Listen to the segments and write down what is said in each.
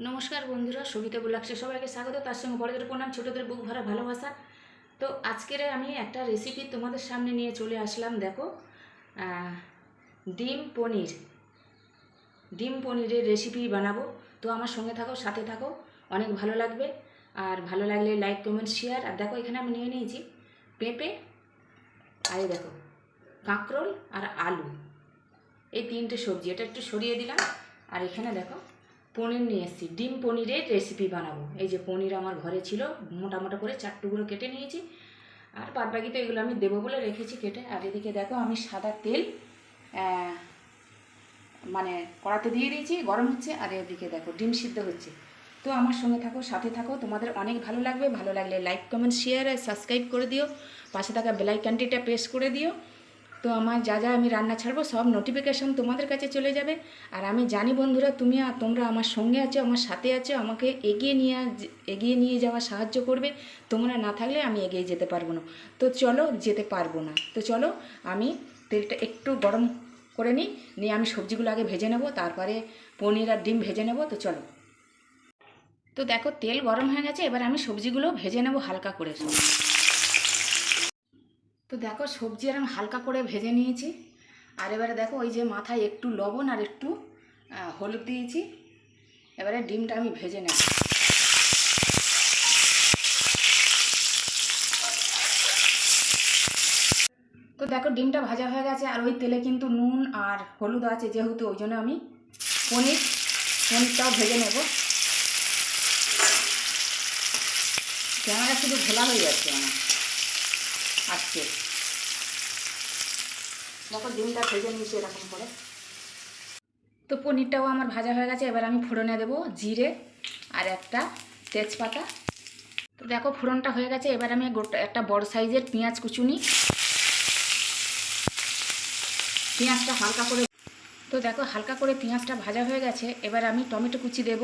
নমস্কার বন্ধুরা, সবিতা ব্লগসে সবাইকে স্বাগত। তার সঙ্গে বড়দের প্রণাম, ছোটদের বুক ভরা ভালোবাসা। তো আজকের আমি একটা রেসিপি তোমাদের সামনে নিয়ে চলে আসলাম। দেখো, ডিম পনিরের রেসিপি বানাবো। তো আমার সঙ্গে থাকো, সাথে থাকো, অনেক ভালো লাগবে। আর ভালো লাগলে লাইক, কমেন্ট, শেয়ার। আর দেখো, এখানে আমি নিয়ে নিয়েছি পেঁপে, আর দেখো কাঁকরোল আর আলু, এই তিনটে সবজি। এটা একটু সরিয়ে দিলাম। আর এখানে দেখো পনির নিয়ে এসেছি, ডিম পনিরের রেসিপি বানাবো। এই যে পনির আমার ঘরে ছিল, মোটা মোটা করে 4 টুকরো কেটে নিয়েছি। আর বাদ বাকি তো এগুলো আমি দেবো বলে রেখেছি কেটে। আর এদিকে দেখো আমি সাদা তেল মানে কড়াতে দিয়ে দিয়েছি, গরম হচ্ছে। আর এদিকে দেখো ডিম সিদ্ধ হচ্ছে। তো আমার সঙ্গে থাকো, সাথে থাকো, তোমাদের অনেক ভালো লাগবে। ভালো লাগলে লাইক, কমেন্ট, শেয়ার আর সাবস্ক্রাইব করে দিও। পাশে থাকা বেল আইকনটিটা প্রেস করে দিও। তো আমার যা যা আমি রান্না ছাড়বো সব নোটিফিকেশান তোমাদের কাছে চলে যাবে। আর আমি জানি বন্ধুরা, তোমরা আমার সঙ্গে আছো, আমার সাথে আছো, আমাকে এগিয়ে নিয়ে যাওয়া সাহায্য করবে। তোমরা না থাকলে আমি এগিয়ে যেতে পারবো না। যেতে পারবো না। তো চলো, আমি তেলটা একটু গরম করে নিয়ে আমি সবজিগুলো আগে ভেজে নেব, তারপরে পনির আর ডিম ভেজে নেব। তো চলো। তো দেখো তেল গরম হয়ে গেছে, এবার আমি সবজিগুলো ভেজে নেব হালকা করে সব। তো দেখো সবজি আর আমি হালকা করে ভেজে নিয়েছি। আর এবারে দেখো ওই যে মাথায় একটু লবণ আর একটু হলুদ দিয়েছি। এবারে ডিমটা আমি ভেজে নেব। তো দেখো ডিমটা ভাজা হয়ে গেছে। আর ওই তেলে কিন্তু নুন আর হলুদ আছে যেহেতু, ওই জন্য আমি পনিরটাও ভেজে নেব। ক্যামেরা শুধু ঘোলা হয়ে যাচ্ছে আমার আজকে। দেখো ডিমটা ভেজে নিয়েছি এরকম করে। তো পনিরটাও আমার ভাজা হয়ে গেছে। এবার আমি ফোড়নে দেবো জিরে আর একটা তেজপাতা। তো দেখো ফোড়নটা হয়ে গেছে। এবার আমি একটা বড় সাইজের পেঁয়াজ কুচুনি, পেঁয়াজটা হালকা করে। তো দেখো হালকা করে পেঁয়াজটা ভাজা হয়ে গেছে। এবার আমি টমেটো কুচি দেব,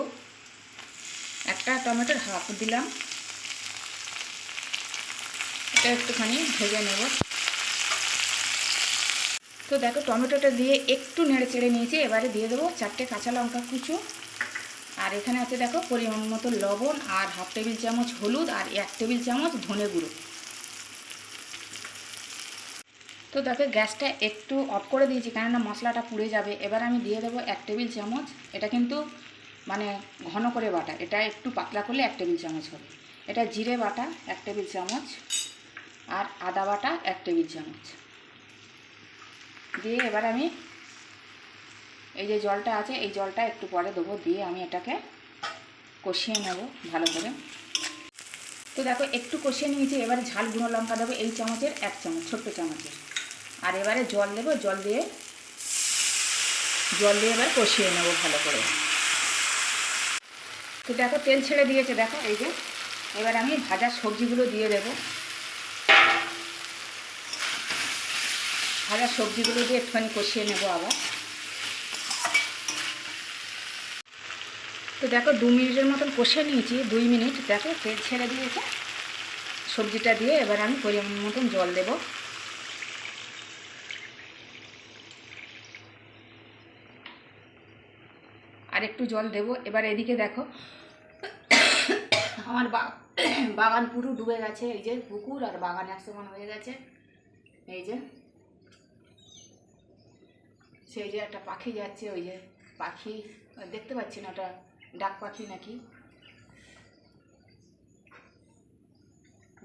একটা টমেটোর হাফ দিলাম। এটা একটুখানি ভেজে নেব। তো দেখো টমেটোটা দিয়ে একটু নেড়ে চেড়ে নিয়েছি। এবারে দিয়ে দেবো 4টে কাঁচা লঙ্কা কুচো। আর এখানে আছে দেখো পরিমাণ মতো লবণ, আর হাফ টেবিল চামচ হলুদ, আর 1 টেবিল চামচ ধনে গুঁড়ো। তো দেখো গ্যাসটা একটু অফ করে দিয়েছি, কেননা মশলাটা পুড়ে যাবে। এবার আমি দিয়ে দেবো 1 টেবিল চামচ। এটা কিন্তু মানে ঘন করে বাটা, এটা একটু পাতলা করলে 1 টেবিল চামচ হবে। এটা জিরে বাটা 1 টেবিল চামচ, আর আদা বাটা 1 টেবিল চামচ দিয়ে এবার আমি এই যে জলটা আছে, এই জলটা একটু পরে দেবো। দিয়ে আমি এটাকে কষিয়ে নেব ভালো করে। তো দেখো একটু কষিয়ে নিয়েছি। এবারে ঝাল গুঁড়ো লঙ্কা দেবো এই চামচের 1 চামচ, ছোট্ট চামচের। আর এবারে জল দেবো, জল দিয়ে এবার কষিয়ে নেব ভালো করে। তো দেখো তেল ছেড়ে দিয়েছে, দেখো এই যে। এবার আমি ভাজা সবজিগুলো দিয়ে দেবো। ভাজা সবজিগুলো দিয়ে একটুখানি কষিয়ে নেব আবার। তো দেখো 2 মিনিটের মতন কষিয়ে নিয়েছি, 2 মিনিট। দেখো তেল ছেড়ে দিয়েছে। সবজিটা দিয়ে এবার আমি পরিমাণ মতন জল দেব। আর একটু জল দেব। এবার এদিকে দেখো আমার বাগান পুরো ডুবে গেছে। এই যে পুকুর আর বাগান একসমান হয়ে গেছে। এই যে সেই যে একটা পাখি যাচ্ছে, ওই যে পাখি দেখতে পাচ্ছি না, ওটা ডাক পাখি নাকি,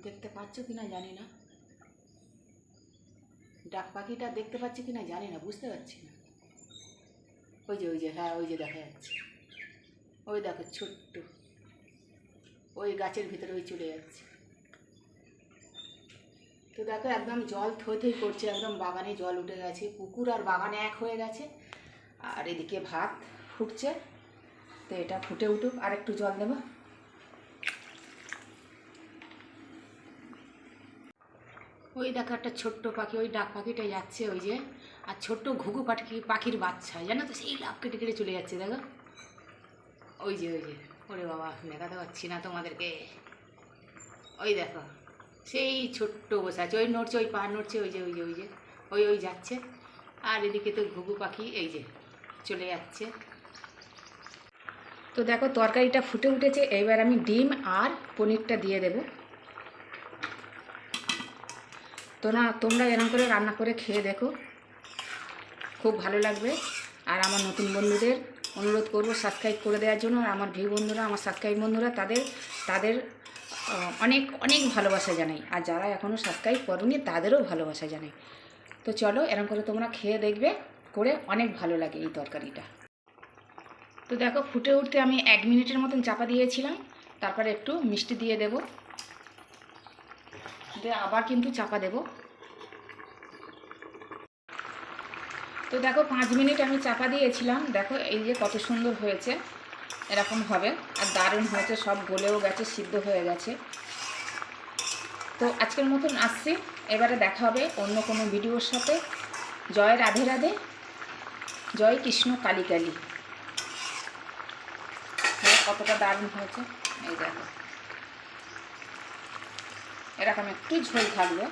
দেখতে পাচ্ছ কিনা জানি না। ডাক পাখিটা দেখতে পাচ্ছি কিনা জানি না, বুঝতে পারছি না। ওই যে হ্যাঁ, ওই যে দেখা যাচ্ছে। ওই দেখো ছোট্ট, ওই গাছের ভিতরে ওই চলে যাচ্ছে। তো দেখো একদম জল থই থই করছে, একদম বাগানে জল উঠে গেছে। পুকুর আর বাগানে এক হয়ে গেছে। আর এদিকে ভাত ফুটছে। তো এটা ফুটে উঠুক, আর একটু জল দেবো। ওই দেখো একটা ছোট্ট পাখি, ওই ডাক পাখিটা যাচ্ছে ওই যে। আর ছোট্ট ঘুঘু পাখির বাচ্চা, জানো তো, সেই লাভ কেটে কেটে চলে যাচ্ছে। দেখো ওই যে ওরে বাবা, দেখাতে পারছি না তোমাদেরকে। ওই দেখো সেই ছোট্ট বসে আছে, ওই নড়ছে, ওই পা নড়ছে, ওই যে ওই যাচ্ছে। আর এদিকে তো ঘুঘু পাখি এই যে চলে যাচ্ছে। তো দেখো তরকারিটা ফুটে উঠেছে, এবার আমি ডিম আর পনিরটা দিয়ে দেব। তোমরা এরকম করে রান্না করে খেয়ে দেখো, খুব ভালো লাগবে। আর আমার নতুন বন্ধুদের অনুরোধ করব সাবস্ক্রাইব করে দেওয়ার জন্য। আর আমার ভিউ বন্ধুরা, আমার সাবস্ক্রাইব বন্ধুরা, তাদের অনেক অনেক ভালোবাসা জানাই। আর যারা এখনও সাবস্ক্রাইব করোনি তাদেরও ভালোবাসা জানাই। তো চলো এরকম করে তোমরা খেয়ে দেখবে, করে অনেক ভালো লাগে এই তরকারিটা। তো দেখো ফুটে উঠতে আমি 1 মিনিটের মতন চাপা দিয়েছিলাম, তারপরে একটু মিষ্টি দিয়ে দেব, দিয়ে আবার কিন্তু চাপা দেব। তো দেখো 5 মিনিট আমি চাপা দিয়েছিলাম, দেখো এই যে কত সুন্দর হয়েছে, এরকম হবে। আর দারুণ হয়েছে, সব গলেও গেছে, সিদ্ধ হয়ে গেছে। তো আজকের মতন আসছি, এবারে দেখা হবে অন্য কোনো ভিডিওর সাথে। জয় রাধে রাধে, জয় কৃষ্ণ কালী কালী। কতটা দারুণ হয়েছে এই দেখো, এরকম একটু ঝোল থাকবে।